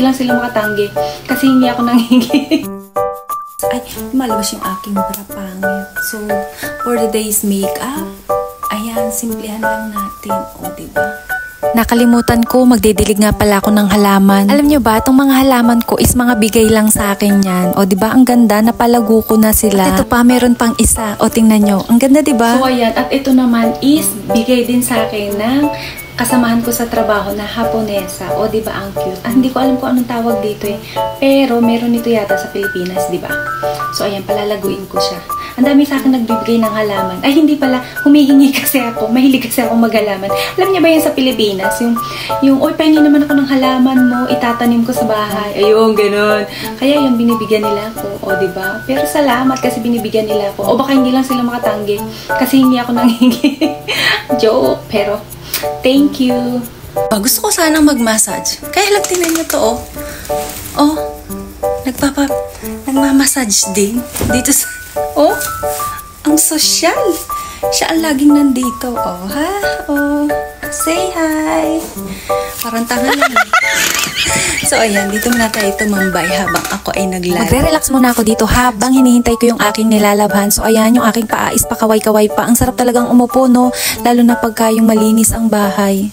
Hindi lang sila makatanggi kasi hindi ako nangingi. Ay, lumalabas yung aking bra pangit. So, for the day's makeup, ayan, simplihan lang natin. O, diba? Nakalimutan ko, magdidilig nga pala ako ng halaman. Alam nyo ba, itong mga halaman ko is mga bigay lang sa akin yan. O, diba, ang ganda, napalago ko na sila. At ito pa, meron pang isa. O, tingnan nyo. Ang ganda, diba? So, ayan. At ito naman is bigay din sa akin ng kasamahan ko sa trabaho na Haponesa. O, diba, ang cute. Hindi ko alam kung anong tawag dito eh. Pero, meron ito yata sa Pilipinas, diba? So, ayan, palalaguin ko siya. Ang dami sa akin nagbibigay ng halaman. Ay, hindi pala. Humihingi kasi ako. Mahilig kasi ako maghalaman. Alam niya ba yan sa Pilipinas? Oy, pahingi naman ako ng halaman mo. Itatanim ko sa bahay. Ayun, ganun. Kaya yung binibigyan nila ako. O, diba? Pero salamat kasi binibigyan nila ako. O, baka hindi lang sila makatanggi. Kasi hindi ako nangingi. Joke. Pero, thank you. Gusto ko sanang mag-massage. Kaya lang tingnan nyo to, oh. Oh, nagmamassage din. Dito sa... Oh, ang sosyal. Siya ang laging nandito. Oh, ha? Oh, say hi. Parang tanga lang. So, ayan. Dito muna tayo tumambay habang ako ay naglalaba. Magre-relax muna ako dito habang hinihintay ko yung aking nilalabhan. So, ayan. Yung aking paa is pakaway-kaway pa. Ang sarap talagang umupo, no? Lalo na pagka yung malinis ang bahay.